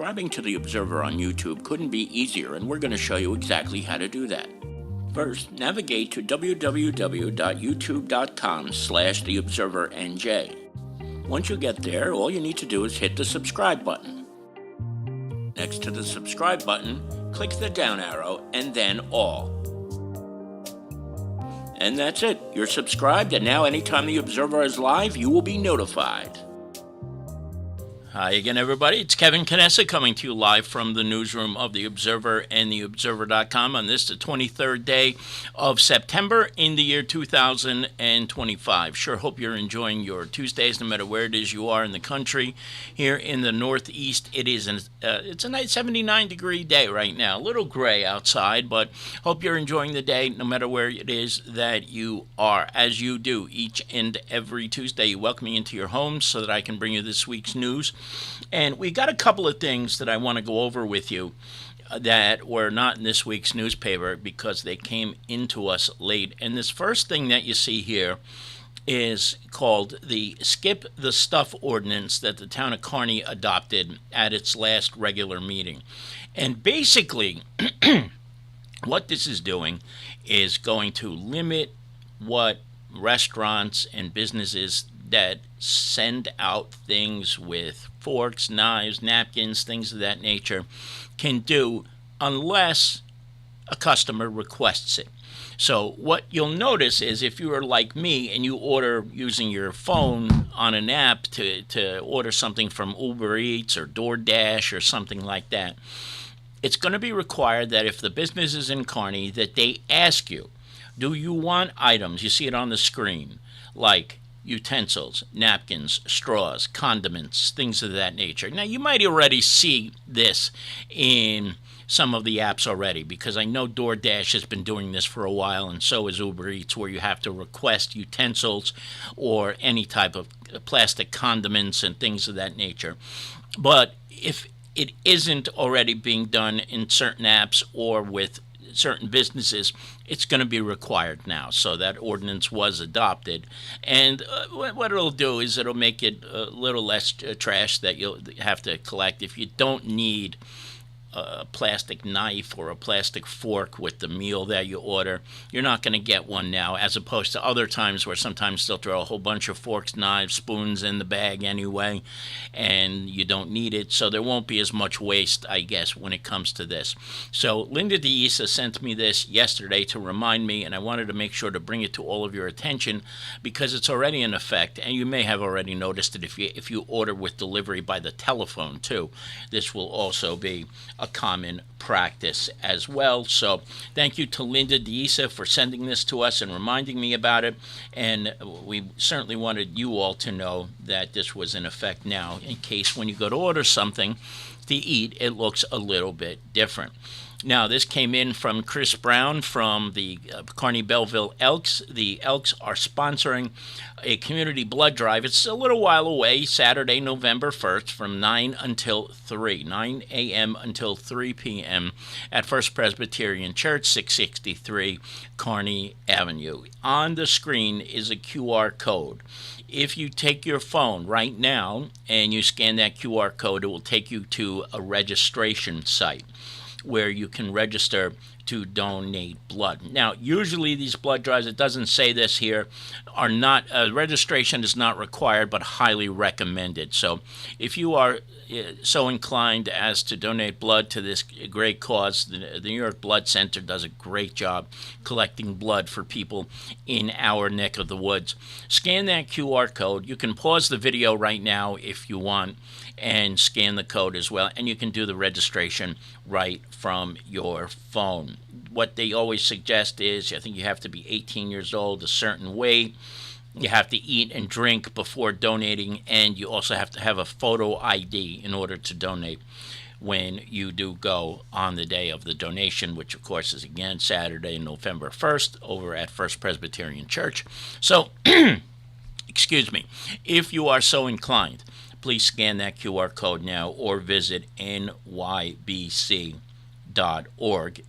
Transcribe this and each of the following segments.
Subscribing to The Observer on YouTube couldn't be easier, and we're going to show you exactly how to do that. First, navigate to www.youtube.com/theobservernj. Once you get there, all you need to do is hit the subscribe button. Next to the subscribe button, click the down arrow and then all. And that's it. You're subscribed, and now anytime The Observer is live, you will be notified. Hi again, everybody. It's Kevin Canessa coming to you live from the newsroom of The Observer and TheObserver.com on this, the 23rd day of September in the year 2025. Sure hope you're enjoying your Tuesdays, no matter where it is you are in the country. Here in the Northeast, it's a nice 79-degree day right now. A little gray outside, but hope you're enjoying the day, no matter where it is that you are. As you do each and every Tuesday, you welcome me into your homes so that I can bring you this week's news. And we got a couple of things that I want to go over with you that were not in this week's newspaper because they came into us late. And this first thing that you see here is called the Skip the Stuff Ordinance that the town of Kearney adopted at its last regular meeting. And basically, what this is doing is going to limit what restaurants and businesses that send out things with forks, knives, napkins, things of that nature can do unless a customer requests it. So what you'll notice is if you are like me and you order using your phone on an app to order something from Uber Eats or DoorDash or something like that, it's going to be required that if the business is in Kearney, that they ask you, do you want items, you see it on the screen, like utensils, napkins, straws, condiments, things of that nature. Now, you might already see this in some of the apps already, because I know DoorDash has been doing this for a while, and so is Uber Eats, where you have to request utensils or any type of plastic condiments and things of that nature. But if it isn't already being done in certain apps or with certain businesses, it's going to be required now. So that ordinance was adopted, and what it'll do is it'll make it a little less trash that you'll have to collect. If you don't need a plastic knife or a plastic fork with the meal that you order, you're not going to get one now, as opposed to other times where sometimes they'll throw a whole bunch of forks, knives, spoons in the bag anyway, and you don't need it. So there won't be as much waste, I guess, when it comes to this. So Linda DeIsa sent me this yesterday to remind me, and I wanted to make sure to bring it to all of your attention because it's already in effect, and you may have already noticed it if you order with delivery by the telephone too. This will also be a common practice as well. So thank you to Linda DeIsa for sending this to us and reminding me about it. And we certainly wanted you all to know that this was in effect now, in case when you go to order something to eat, it looks a little bit different. Now, this came in from Chris Brown from the Kearney Belleville Elks. The Elks are sponsoring a community blood drive. It's a little while away, Saturday, November 1st, from 9 until 3, 9 a.m. until 3 p.m. at First Presbyterian Church, 663 Kearney Avenue. On the screen is a QR code. If you take your phone right now and you scan that QR code, it will take you to a registration site where you can register to donate blood. Now, usually these blood drives, it doesn't say this here, are not, registration is not required, but highly recommended. So if you are so inclined as to donate blood to this great cause, the New York Blood Center does a great job collecting blood for people in our neck of the woods. Scan that QR code. You can pause the video right now if you want and scan the code as well, and you can do the registration right from your phone. What they always suggest is, I think you have to be 18 years old, a certain weight, you have to eat and drink before donating, and you also have to have a photo ID in order to donate when you do go on the day of the donation, which of course is again Saturday, November 1st, over at First Presbyterian Church. So, excuse me, if you are so inclined, please scan that QR code now or visit nybc.org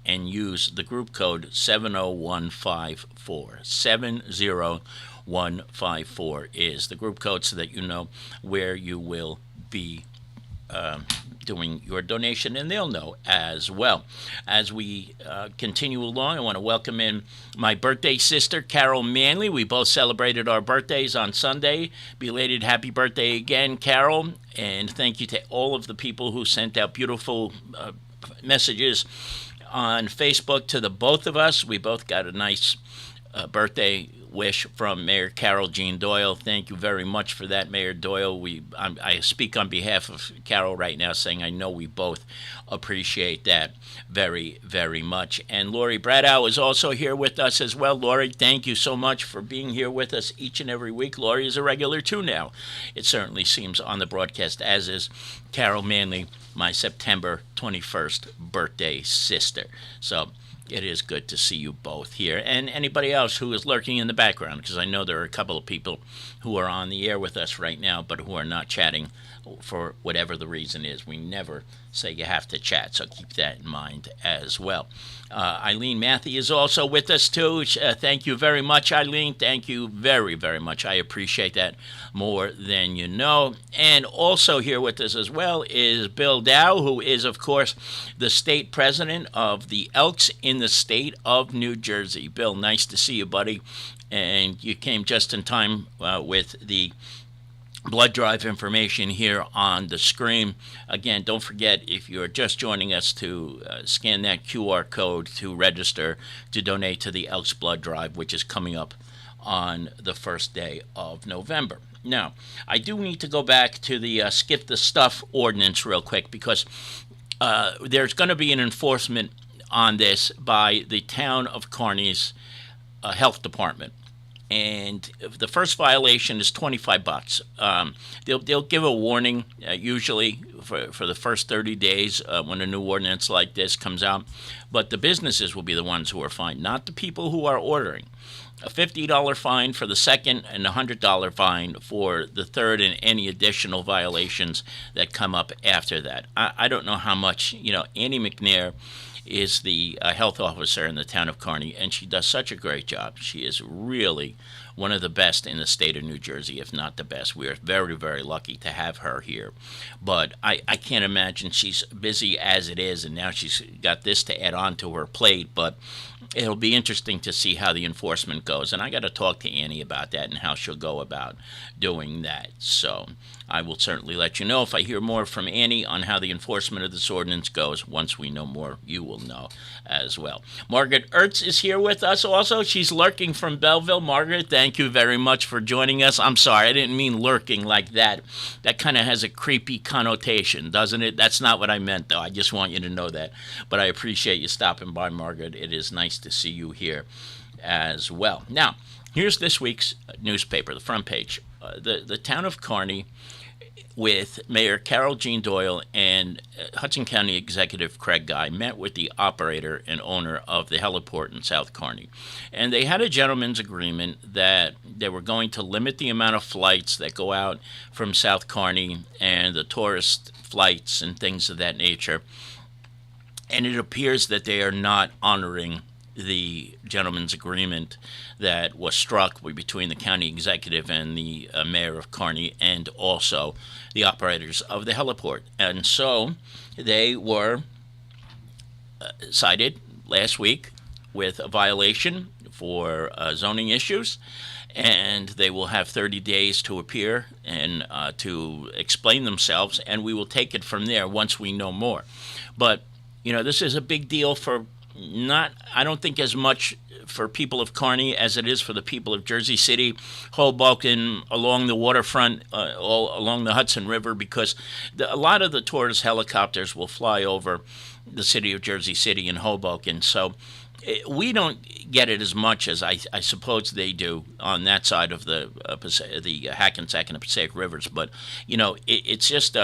and use the group code 70154. 70154 is the group code so that you know where you will be doing your donation, and they'll know as well. As we continue along, I want to welcome in my birthday sister, Carol Manley. We both celebrated our birthdays on Sunday. Belated happy birthday again, Carol, and thank you to all of the people who sent out beautiful messages on Facebook to the both of us. We both got a nice birthday wish from Mayor Carol Jean Doyle. Thank you very much for that, Mayor Doyle. I speak on behalf of Carol right now, saying I know we both appreciate that very, very much. And Lori Bradow is also here with us as well. Lori, thank you so much for being here with us each and every week. Lori is a regular too now. It certainly seems on the broadcast, as is Carol Manley, my September 21st birthday sister. So it is good to see you both here. And anybody else who is lurking in the background, because I know there are a couple of people who are on the air with us right now, but who are not chatting for whatever the reason is. We never say you have to chat, so keep that in mind as well. Eileen Matthew is also with us too. Thank you very much, Eileen. Thank you very, very much. I appreciate that more than you know. And also here with us as well is Bill Dow, who is, of course, the state president of the Elks in the state of New Jersey. Bill, nice to see you, buddy. And you came just in time with the blood drive information here on the screen. Again, don't forget, if you're just joining us, to scan that QR code to register to donate to the Elks Blood Drive, which is coming up on the first day of November. Now, I do need to go back to the skip the stuff ordinance real quick, because there's going to be an enforcement on this by the town of Kearney's health department. And the first violation is $25. They'll give a warning usually for the first 30 days when a new ordinance like this comes out. But the businesses will be the ones who are fined, not the people who are ordering. A $50 fine for the second and a $100 fine for the third, and any additional violations that come up after that. I don't know how much, Annie McNair is the health officer in the town of Kearney, and she does such a great job. She is really one of the best in the state of New Jersey, if not the best. We are very, very lucky to have her here. But I can't imagine, she's busy as it is, and now she's got this to add on to her plate. But it'll be interesting to see how the enforcement goes. And I got to talk to Annie about that and how she'll go about doing that. So I will certainly let you know if I hear more from Annie on how the enforcement of this ordinance goes. Once we know more, you will know as well. Margaret Ertz is here with us also. She's lurking from Belleville. Margaret, thank you very much for joining us. I'm sorry, I didn't mean lurking like that. That kind of has a creepy connotation, doesn't it? That's not what I meant, though. I just want you to know that. But I appreciate you stopping by, Margaret. It is nice to see you here as well. Now, here's this week's newspaper, the front page. The town of Kearney, with Mayor Carol Jean Doyle and Hudson County Executive Craig Guy, met with the operator and owner of the heliport in South Kearney. And they had a gentleman's agreement that they were going to limit the amount of flights that go out from South Kearney and the tourist flights and things of that nature. And it appears that they are not honoring the gentleman's agreement that was struck between the county executive and the mayor of Kearney, and also the operators of the heliport. And so they were cited last week with a violation for zoning issues, and they will have 30 days to appear and to explain themselves, and we will take it from there once we know more. But, this is a big deal for I don't think as much for people of Kearney as it is for the people of Jersey City, Hoboken, along the waterfront, all along the Hudson River, because a lot of the tourist helicopters will fly over the city of Jersey City and Hoboken. So we don't get it as much as I suppose they do on that side of the Hackensack and the Passaic Rivers. But, it's just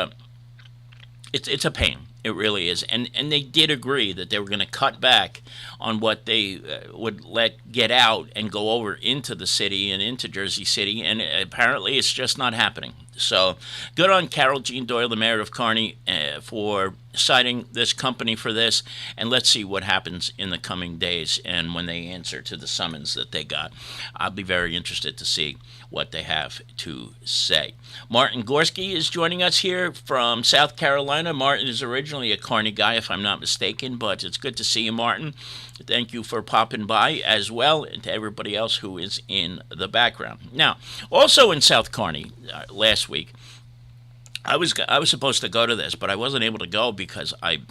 it's a pain. It really is. And they did agree that they were going to cut back on what they would let get out and go over into the city and into Jersey City, and apparently it's just not happening. So good on Carol Jean Doyle, the mayor of Kearney, for citing this company for this, and let's see what happens in the coming days and when they answer to the summons that they got. I'll be very interested to see what they have to say. Martin Gorski is joining us here from South Carolina. Martin is originally a Kearney guy, if I'm not mistaken, but it's good to see you, Martin. Thank you for popping by as well, and to everybody else who is in the background. Now, also in South Kearney last week, I was supposed to go to this, but I wasn't able to go because I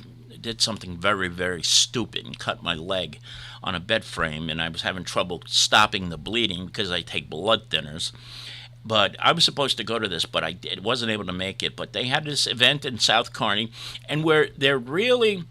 did something very, very stupid and cut my leg on a bed frame, and I was having trouble stopping the bleeding because I take blood thinners. But I was supposed to go to this, but I wasn't able to make it. But they had this event in South Kearney, and where they're really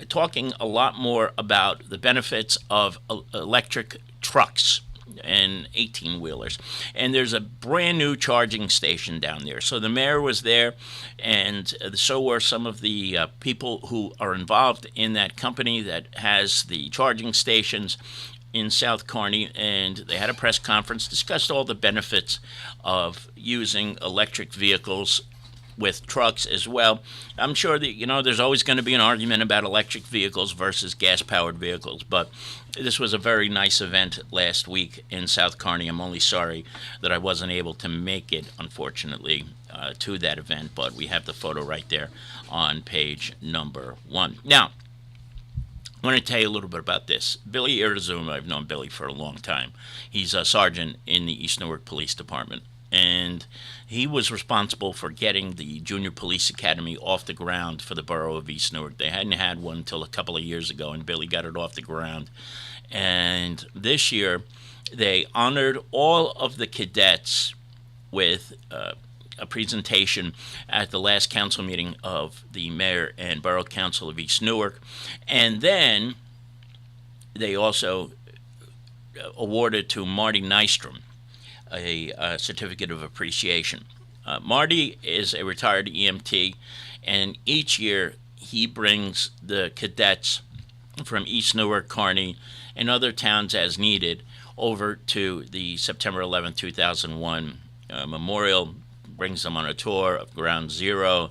talking a lot more about the benefits of electric trucks and 18-wheelers. And there's a brand new charging station down there. So the mayor was there, and so were some of the people who are involved in that company that has the charging stations in South Kearney, and they had a press conference, discussed all the benefits of using electric vehicles with trucks as well. I'm sure that, there's always going to be an argument about electric vehicles versus gas-powered vehicles, but this was a very nice event last week in South Kearney. I'm only sorry that I wasn't able to make it, unfortunately, to that event, but we have the photo right there on page number 1. Now, I want to tell you a little bit about this. Billy Irizuma, I've known Billy for a long time. He's a sergeant in the East Newark Police Department, and he was responsible for getting the Junior Police Academy off the ground for the borough of East Newark. They hadn't had one until a couple of years ago, and Billy got it off the ground. And this year, they honored all of the cadets with a presentation at the last council meeting of the mayor and borough council of East Newark. And then they also awarded to Marty Nystrom a certificate of appreciation. Marty is a retired EMT, and each year he brings the cadets from East Newark, Kearney, and other towns as needed over to the September 11, 2001 memorial, brings them on a tour of Ground Zero,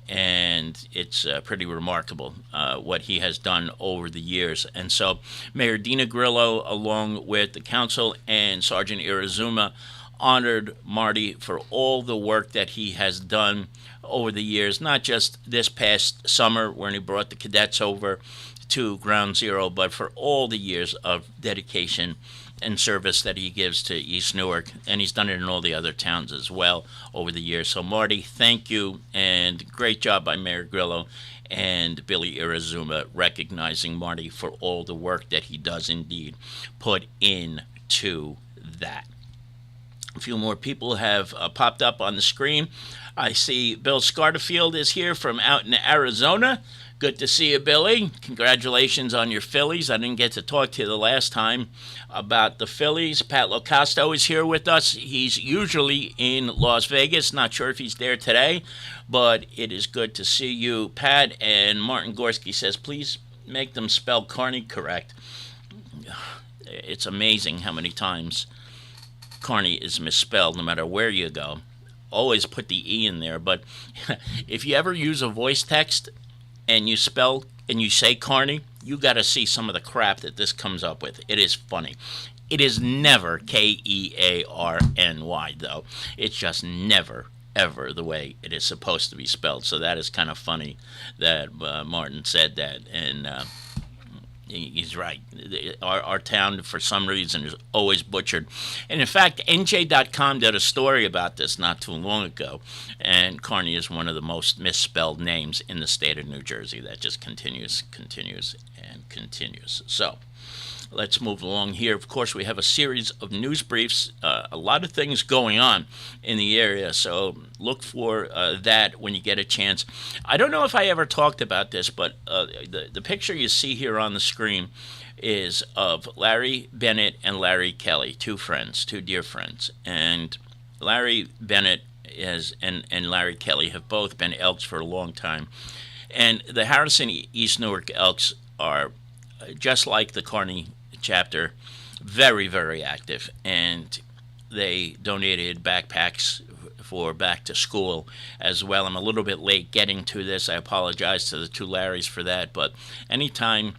and it's pretty remarkable what he has done over the years. And so Mayor Dina Grillo, along with the council and Sergeant Irizuma, honored Marty for all the work that he has done over the years, not just this past summer when he brought the cadets over to Ground Zero, but for all the years of dedication and service that he gives to East Newark, and he's done it in all the other towns as well over the years. So Marty, thank you, and great job by Mayor Grillo and Billy Irizuma recognizing Marty for all the work that he does indeed put into that. A few more people have popped up on the screen. I see Bill Scarterfield is here from out in Arizona. Good to see you, Billy. Congratulations on your Phillies. I didn't get to talk to you the last time about the Phillies. Pat Locasto is here with us. He's usually in Las Vegas. Not sure if he's there today, but it is good to see you, Pat. And Martin Gorski says, please make them spell Kearney correct. It's amazing how many times Kearney is misspelled, no matter where you go. Always put the E in there, but if you ever use a voice text and you spell and you say Kearney, you got to see some of the crap that this comes up with. It is funny. It is never Kearny, though. It's just never, ever the way it is supposed to be spelled. So that is kind of funny that Martin said that, and he's right. Our town, for some reason, is always butchered. And in fact, NJ.com did a story about this not too long ago, and Kearney is one of the most misspelled names in the state of New Jersey. That just continues, and continues. So let's move along here. Of course, we have a series of news briefs, a lot of things going on in the area, so look for that when you get a chance. I don't know if I ever talked about this, but the picture you see here on the screen is of Larry Bennett and Larry Kelly, two dear friends. And Larry Bennett and Larry Kelly have both been Elks for a long time. And the Harrison East Newark Elks are, just like the Kearney chapter, very, very active, and they donated backpacks for back to school as well. I'm a little bit late getting to this. I apologize to the two Larrys for that, but anytime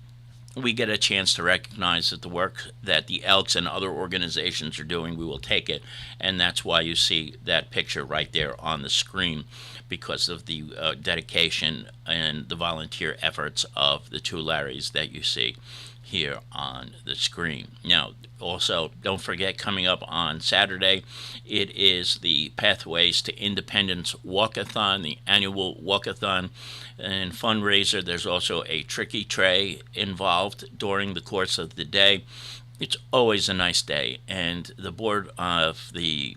we get a chance to recognize that the work that the Elks and other organizations are doing, we will take it. And that's why you see that picture right there on the screen, because of the dedication and the volunteer efforts of the two Larrys that you see here on the screen. Now, also, don't forget, coming up on Saturday, it is the Pathways to Independence Walkathon, the annual walkathon and fundraiser. There's also a tricky tray involved during the course of the day. It's always a nice day, and the board of the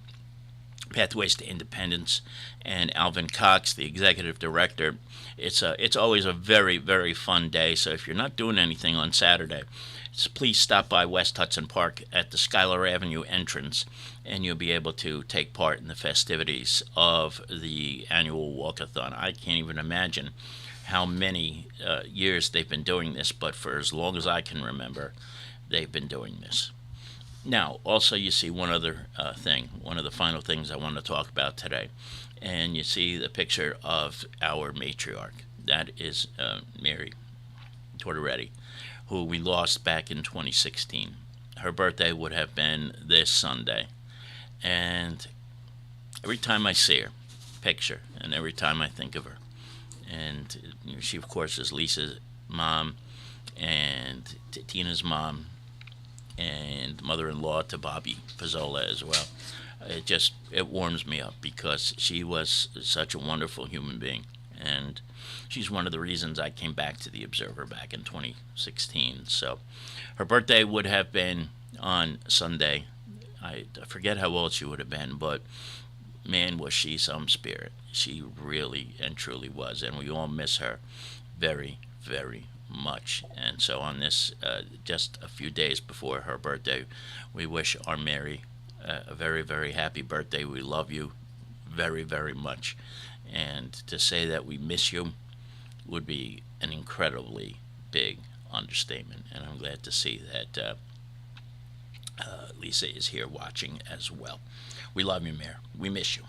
Pathways to Independence and Alvin Cox, the executive director, it's always a very, very fun day. So if you're not doing anything on Saturday, please stop by West Hudson Park at the Schuyler Avenue entrance, and you'll be able to take part in the festivities of the annual walkathon. I can't even imagine how many years they've been doing this, but for as long as I can remember, they've been doing this. Now, also, you see one other thing, one of the final things I want to talk about today, and you see the picture of our matriarch. That is Mary Tortoretti, who we lost back in 2016. Her birthday would have been this Sunday, and every time I see her picture, and every time I think of her, and she, of course, is Lisa's mom and Tina's mom, and mother-in-law to Bobby Pizzola as well. It warms me up, because she was such a wonderful human being, and she's one of the reasons I came back to the Observer back in 2016. So her birthday would have been on Sunday. I forget how old she would have been, but man, was she some spirit. She really and truly was, and we all miss her very, very much. And so on this, just a few days before her birthday, we wish our Mary a very, very happy birthday. We love you very, very much. And to say that we miss you would be an incredibly big understatement. And I'm glad to see that Lisa is here watching as well. We love you, Mary. We miss you.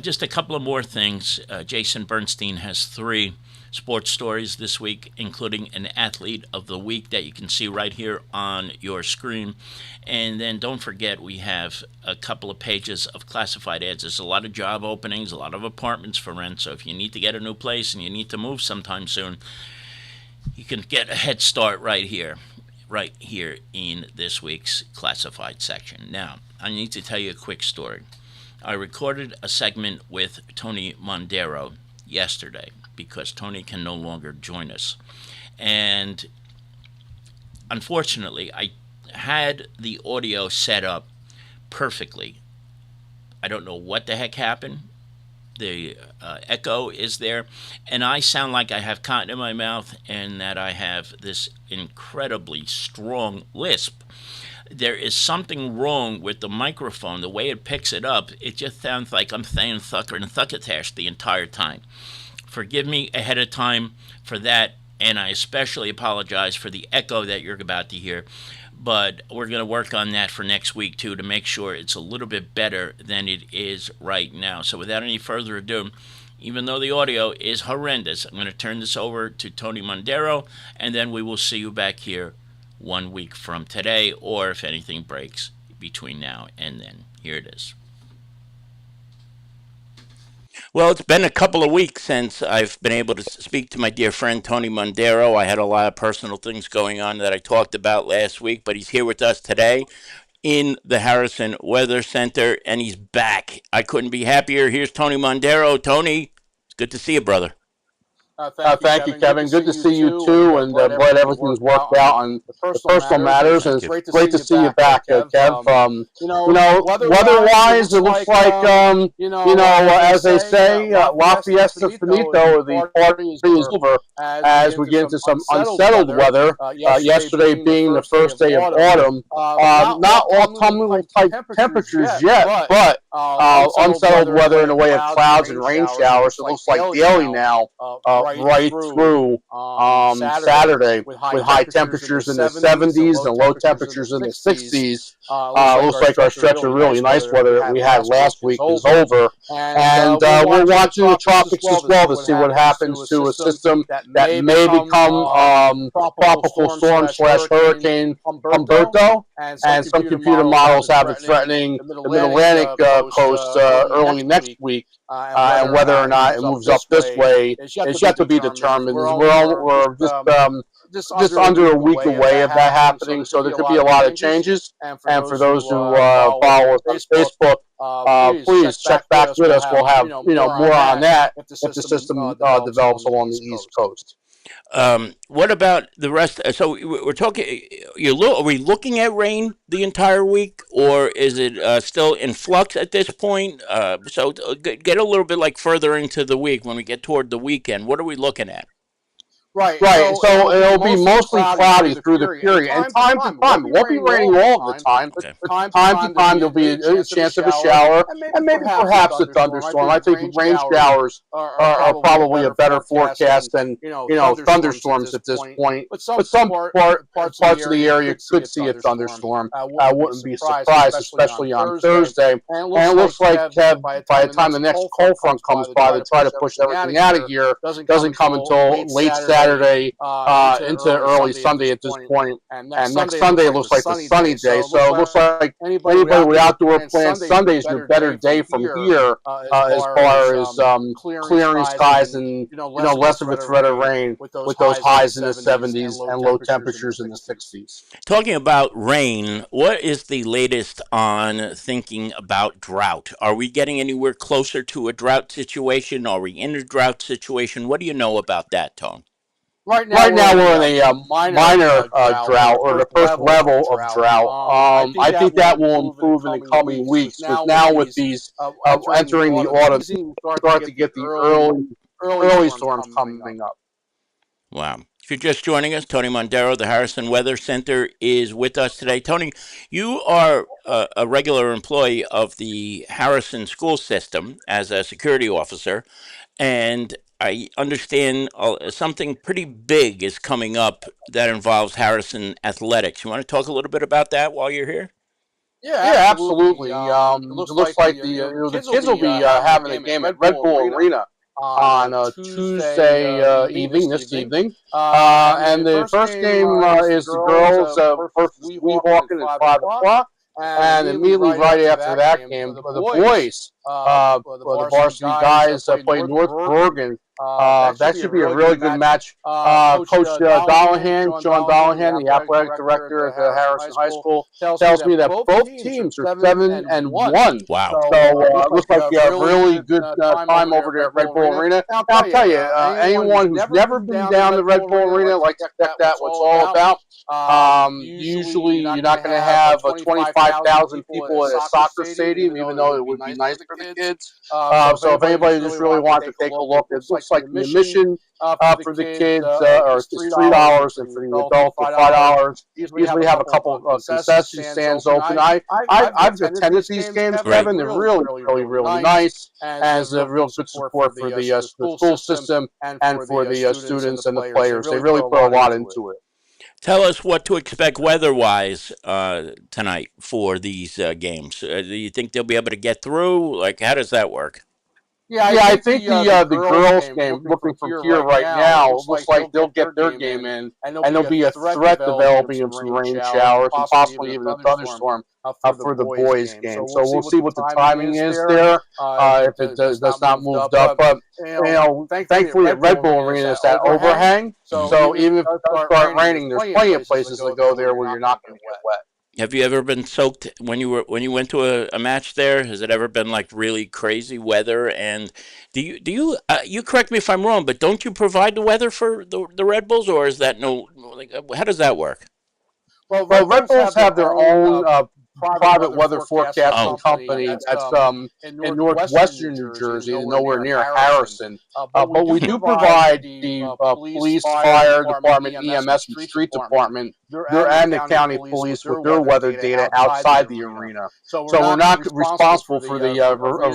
Just a couple of more things. Jason Bernstein has 3 sports stories this week, including an athlete of the week that you can see right here on your screen. And then don't forget, we have a couple of pages of classified ads. There's a lot of job openings, a lot of apartments for rent. So if you need to get a new place and you need to move sometime soon, you can get a head start right here in this week's classified section. Now, I need to tell you a quick story. I recorded a segment with Tony Mondaro yesterday, because Tony can no longer join us. And unfortunately, I had the audio set up perfectly. I don't know what the heck happened. The echo is there, and I sound like I have cotton in my mouth and that I have this incredibly strong lisp. There is something wrong with the microphone. The way it picks it up, it just sounds like I'm saying thucker and thuckatash the entire time. Forgive me ahead of time for that, and I especially apologize for the echo that you're about to hear. But we're going to work on that for next week, too, to make sure it's a little bit better than it is right now. So without any further ado, even though the audio is horrendous, I'm going to turn this over to Tony Mondaro, and then we will see you back here 1 week from today, or if anything breaks between now and then. Here it is. Well, it's been a couple of weeks since I've been able to speak to my dear friend Tony Mondaro. I had a lot of personal things going on that I talked about last week, but he's here with us today in the Harrison Weather Center, and he's back. I couldn't be happier. Here's Tony Mondaro. Tony, it's good to see you, brother. Thank you, Kevin. Good to see you too, and glad everything's worked out on the personal matters. And it's great to see you back, Kev. Weather-wise, it looks like as they say, La Fiesta Finito, the party is over, as we get into some unsettled weather. Yesterday being the first day of autumn, not autumnal type temperatures yet, but unsettled weather in the way of clouds and rain showers. It looks like daily now, right through Saturday, with high temperatures in the 70s and low temperatures in the 60s. Looks like our stretch of really nice weather that we had last week is over. And we're watching the tropics as well to see what happens to a system that may become tropical storm / hurricane Humberto. And some computer models have it threatening the Mid-Atlantic coast early next week. And whether or not it moves up this way is yet to be determined. We're just under a week away of that happening, so there could be a lot of changes. And for those who follow us on Facebook, please check back with us. We'll have more on that if the system develops along the East Coast. What about the rest? So we're talking. Are we looking at rain the entire week, or is it still in flux at this point? So get a little bit further into the week when we get toward the weekend. What are we looking at? Right. So it'll be mostly cloudy through the period. And time to time, it won't be raining all the time. But time to time, there'll be a chance of a shower and maybe perhaps a thunderstorm. I think rain showers are probably a better forecast than thunderstorms at this point. But some parts of the area could see a thunderstorm. I wouldn't be surprised, especially on Thursday. And it looks like by the time the next cold front comes by to try to push everything out of here, doesn't come until late Saturday into early Sunday at this point. And next Sunday it looks like a sunny day. So it looks like anybody with outdoor plans, Sunday is your better day from here as far as clearing skies and less of a threat of rain with those highs in the 70s and low temperatures in the 60s. Talking about rain, what is the latest on thinking about drought? Are we getting anywhere closer to a drought situation? Are we in a drought situation? What do you know about that, Tone? Right now we're in a minor drought, or the first level of drought. I think that will improve in the coming weeks. Because now with these entering the autumn, start to get the early storms coming up. Wow. If you're just joining us, Tony Mondaro, the Harrison Weather Center, is with us today. Tony, you are a regular employee of the Harrison school system as a security officer, and I understand something pretty big is coming up that involves Harrison athletics. You want to talk a little bit about that while you're here? Yeah, absolutely. It looks like the kids will be having a game at Red Bull Arena on Tuesday evening, this evening. And the first game is the girls versus Weehawken at 5 o'clock. And immediately right after that game, the boys, the varsity guys played North Bergen. That should be a really good match. Coach Sean Dollahan, the athletic director at the Harrison High School, tells me that both teams are 7-1. Wow! So it looks like a really good time over there at Red Bull Arena. I'll tell you, anyone who's never been down to Red Bull Arena likes to check that what's all about. Usually, you're not going to have 25,000 people at a soccer stadium, even though it would be nice for the kids. So if anybody just really wants to take a look, it looks like the admission for the kids is $3, and for the adults is $5. Usually have a couple of concession stands open. I've attended these games, Kevin. They're really nice, and it's a real good support for the school system and for the students and the players. They really put a lot into it. Tell us what to expect weather-wise tonight for these games. Do you think they'll be able to get through? How does that work? Yeah, I think the girls' game, looking from here right now, looks like they'll get their game in, and there'll be a threat developing of some rain showers and possibly even a thunderstorm for the boys' game. So we'll see what the timing is there, if it does not move up. But, thankfully at Red Bull Arena, it's that overhang. So even if it starts raining, there's plenty of places to go there where you're not going to get wet. Have you ever been soaked when you went to a match there? Has it ever been really crazy weather? And do you you correct me if I'm wrong, but don't you provide the weather for the Red Bulls, or is that how does that work? Well, Red Bulls have their own private weather forecasting company that's in northwestern New Jersey, nowhere near Harrison. But we do provide the police, fire department, EMS, and street department, and the county police with their weather data outside the arena. So we're not responsible for the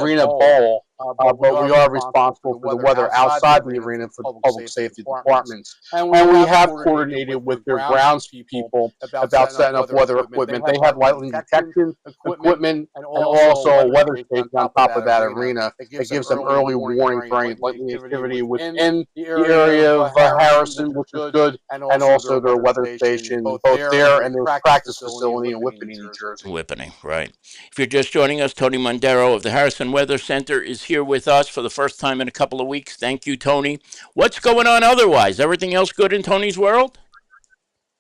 arena bowl. But we are responsible for the weather outside the arena for the public safety departments. And we have coordinated with their grounds people about setting up weather equipment. They have lightning detection equipment and also a weather station on top of that arena that gives them early warning for any lightning activity within the area of Harrison, which is good, and also their weather station, both there and their practice facility in Whippany, New Jersey. Whippany, right. If you're just joining us, Tony Mondaro of the Harrison Weather Center is here with us for the first time in a couple of weeks. Thank you, Tony. What's going on otherwise? Everything else good in Tony's world?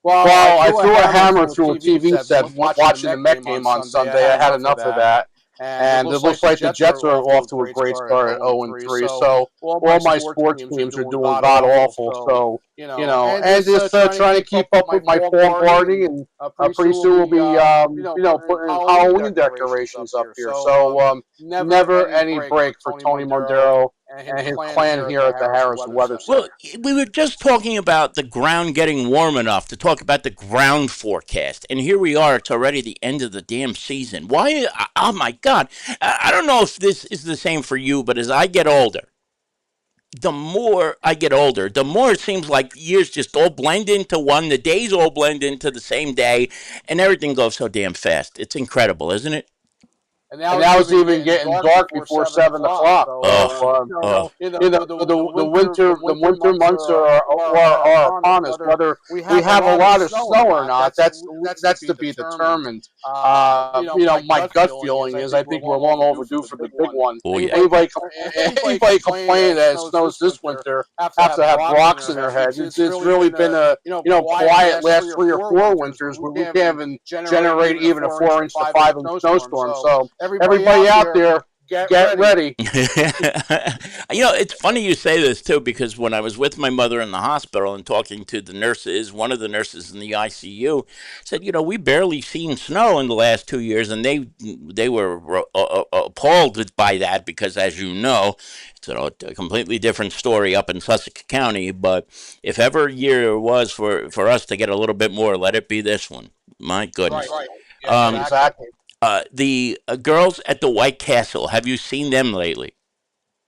Well, I threw a hammer through a TV set watching the Met game on Sunday. I had enough of that. And it looks like the Jets are off to a great start at 0-3. So all my sports teams are doing god awful. So and just trying to keep up with my fall gardening, and pretty soon we'll be putting Halloween decorations up here. So never any break for Tony Mondaro and his clan here at the Harrison Weather Center. Well, we were just talking about the ground getting warm enough to talk about the ground forecast, and here we are. It's already the end of the damn season. Why? Oh my God! I don't know if this is the same for you, but as I get older, the more I get older, the more it seems like years just all blend into one. The days all blend into the same day, and everything goes so damn fast. It's incredible, isn't it? And now it's even getting dark before 7 o'clock. The winter months are upon us. Whether we have a lot of snow or not, that's to be determined. My gut feeling is I think we're long overdue for the big one. Oh, yeah. Anybody complaining that it snows this winter have to have rocks in their heads. It's really been a quiet last 3 or 4 winters where we can't even generate even a 4-inch to 5-inch snowstorm. So everybody out there, get ready. It's funny you say this, too, because when I was with my mother in the hospital and talking to the nurses, one of the nurses in the ICU said, we barely seen snow in the last 2 years, and they were appalled by that because, as you know, it's a completely different story up in Sussex County, but if ever a year was for us to get a little bit more, let it be this one. My goodness. Right. Yeah, exactly. The girls at the White Castle, have you seen them lately?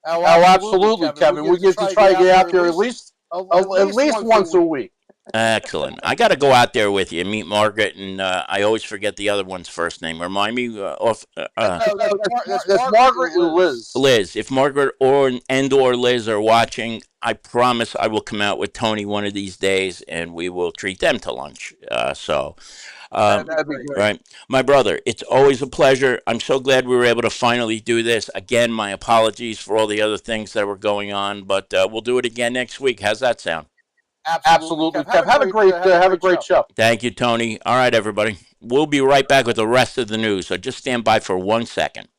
Oh, absolutely, Kevin. We get to try to get out there at least once a week. Excellent. I got to go out there with you and meet Margaret, and I always forget the other one's first name. Remind me. That's Margaret and Liz. Liz. If Margaret or Liz are watching, I promise I will come out with Tony one of these days, and we will treat them to lunch. That'd be great. Right. My brother, it's always a pleasure. I'm so glad we were able to finally do this. Again, my apologies for all the other things that were going on, but we'll do it again next week. How's that sound? Absolutely. Kev, have a great show. Thank you, Tony. All right, everybody. We'll be right back with the rest of the news, so just stand by for 1 second.